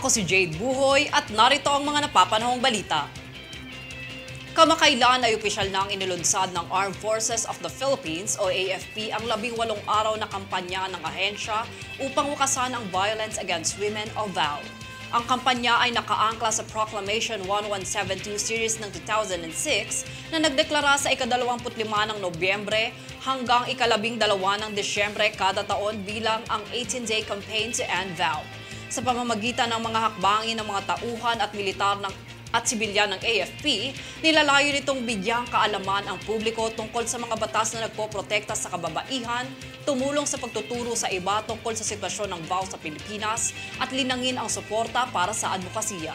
Ako si Jade Buhoy at narito ang mga napapanahong balita. Kamakailan ay opisyal na ang inilunsad ng Armed Forces of the Philippines o AFP ang 18 araw na kampanya ng ahensya upang wakasan ang violence against women o VAW. Ang kampanya ay nakaangkla sa Proclamation 1172 Series ng 2006 na nagdeklara sa ika-25 ng Nobyembre hanggang ika-12 ng Disyembre kada taon bilang ang 18-day campaign to end VAW. Sa pamamagitan ng mga hakbangin ng mga tauhan at militar at sibilyan ng AFP, nilalayo nitong bigyang kaalaman ang publiko tungkol sa mga batas na nagpoprotekta sa kababaihan, tumulong sa pagtuturo sa iba tungkol sa sitwasyon ng VAW sa Pilipinas at linangin ang suporta para sa advokasya.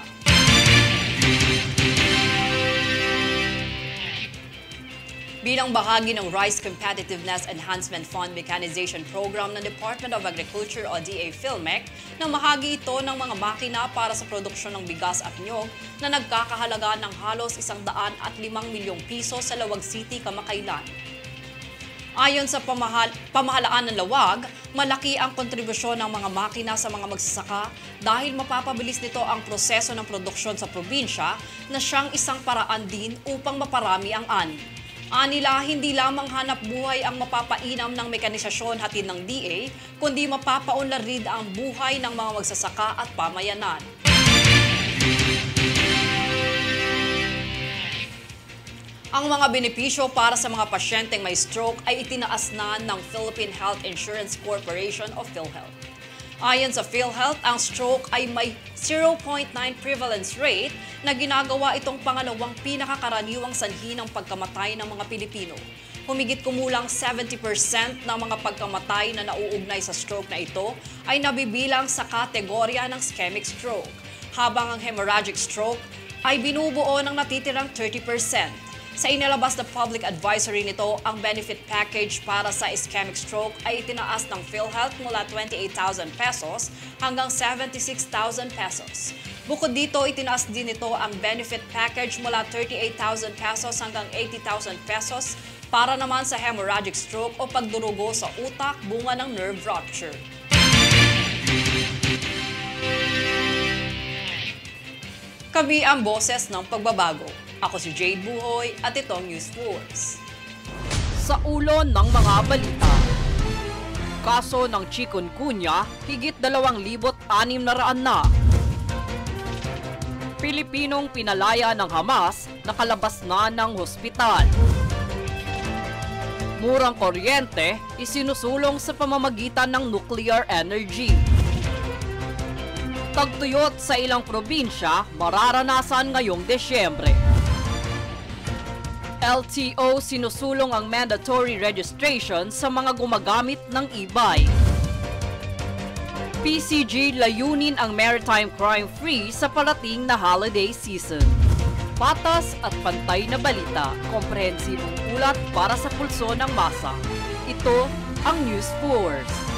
Bilang bahagi ng Rice Competitiveness Enhancement Fund Mechanization Program ng Department of Agriculture o DA PhilMec, na mahagi ito ng mga makina para sa produksyon ng bigas at niyog na nagkakahalaga ng halos 105 milyong piso sa Lawag City kamakailan. Ayon sa pamahalaan ng Lawag, malaki ang kontribusyon ng mga makina sa mga magsasaka dahil mapapabilis nito ang proseso ng produksyon sa probinsya na siyang isang paraan din upang maparami ang ani. Anila, hindi lamang hanap buhay ang mapapainam ng mekanisasyon hatid ng DA, kundi mapapaunlad ang buhay ng mga magsasaka at pamayanan. Ang mga benepisyo para sa mga pasyenteng may stroke ay itinaas na ng Philippine Health Insurance Corporation o PhilHealth. Ayon sa PhilHealth, ang stroke ay may 0.9 prevalence rate na ginagawa itong pangalawang pinakakaraniwang sanhi ng pagkamatay ng mga Pilipino. Humigit kumulang 70% ng mga pagkamatay na nauugnay sa stroke na ito ay nabibilang sa kategorya ng ischemic stroke, habang ang hemorrhagic stroke ay binubuo ng natitirang 30%. Sa inilabas na public advisory nito, ang benefit package para sa ischemic stroke ay itinaas ng PhilHealth mula 28,000 pesos hanggang 76,000 pesos. Bukod dito, itinaas din ito ang benefit package mula 38,000 pesos hanggang 80,000 pesos para naman sa hemorrhagic stroke o pagdurugo sa utak bunga ng nerve rupture. Kami ang boses ng pagbabago. Ako si Jade Buhoy at itong News Force. Sa ulo ng mga balita, kaso ng chikungunya, higit 2,600 na. Pilipinong pinalaya ng Hamas, nakalabas na ng hospital. Murang kuryente, isinusulong sa pamamagitan ng nuclear energy. Tagtuyot sa ilang probinsya, mararanasan ngayong Desyembre. LTO sinusulong ang mandatory registration sa mga gumagamit ng e-bike. PCG layunin ang maritime crime-free sa parating na holiday season. Patas at pantay na balita, komprehensibong ulat para sa pulso ng masa. Ito ang News Force.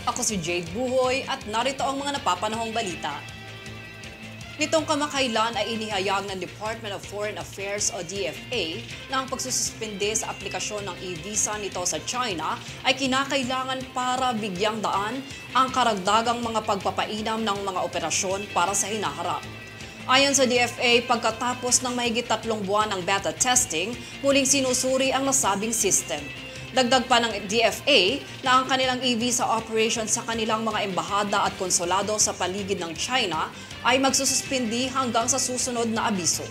Ako si Jade Buhoy at narito ang mga napapanahong balita. Nitong kamakailan ay inihayag ng Department of Foreign Affairs o DFA na ang pagsususpende sa aplikasyon ng e-visa nito sa China ay kinakailangan para bigyang daan ang karagdagang mga pagpapainam ng mga operasyon para sa hinaharap. Ayon sa DFA, pagkatapos ng mahigit 3 buwan ng beta testing, muling sinusuri ang nasabing system. Dagdag pa ng DFA na ang kanilang e-visa operation sa kanilang mga embahada at konsulado sa paligid ng China ay magsususpindi hanggang sa susunod na abiso.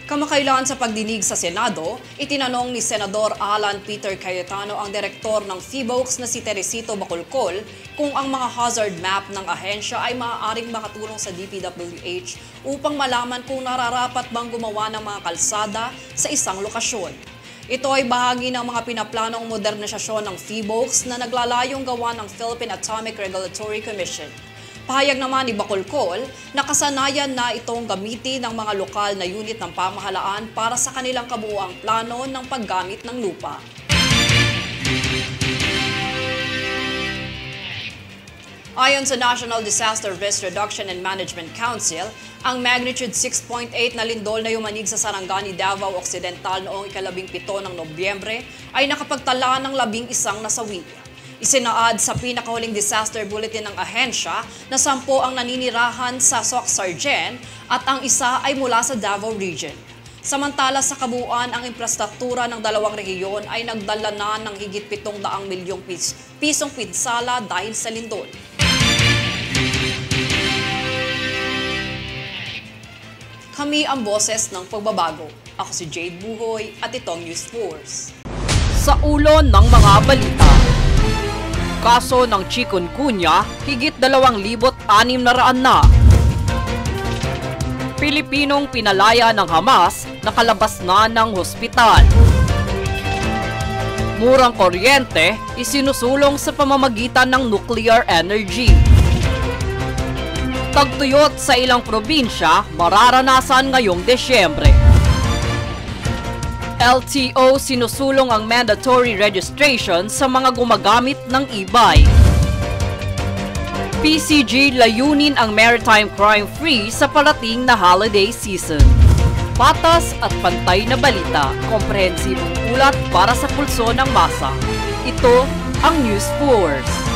Kamakailan sa pagdinig sa Senado, itinanong ni Senador Alan Peter Cayetano ang direktor ng PHIVOLCS na si Teresito Bacolcol kung ang mga hazard map ng ahensya ay maaaring makatulong sa DPWH upang malaman kung nararapat bang gumawa ng mga kalsada sa isang lokasyon. Ito ay bahagi ng mga pinaplanong modernisasyon ng PHIVOLCS na naglalayong gawa ng Philippine Atomic Regulatory Commission. Pahayag naman ni Bacolcol na kasanayan na itong gamitin ng mga lokal na unit ng pamahalaan para sa kanilang kabuuang plano ng paggamit ng lupa. Ayon sa National Disaster Risk Reduction and Management Council, ang magnitude 6.8 na lindol na yumanig sa Sarangani, Davao Occidental noong ika-17 ng Nobyembre ay nakapagtala ng 11 nasawi. Isinaad sa pinakahuling disaster bulletin ng ahensya na 10 ang naninirahan sa Soc-Sargen at ang isa ay mula sa Davao Region. Samantala sa kabuuan, ang infrastruktura ng dalawang rehiyon ay nagdala na ng higit 700 milyong pisong pinsala dahil sa lindol. Kami ang boses ng pagbabago. Ako si Jade Buhoy at itong News Force. Sa ulo ng mga balita. Kaso ng chikungunya, higit 2,600 na. Pilipinong pinalaya ng Hamas, nakalabas na ng hospital. Murang kuryente, isinusulong sa pamamagitan ng nuclear energy. Tagtuyot sa ilang probinsya, mararanasan ngayong Desyembre. LTO sinusulong ang mandatory registration sa mga gumagamit ng e-bike. PCG layunin ang maritime crime-free sa parating na holiday season. Patas at pantay na balita, komprehensibong ulat para sa pulso ng masa. Ito ang News Force.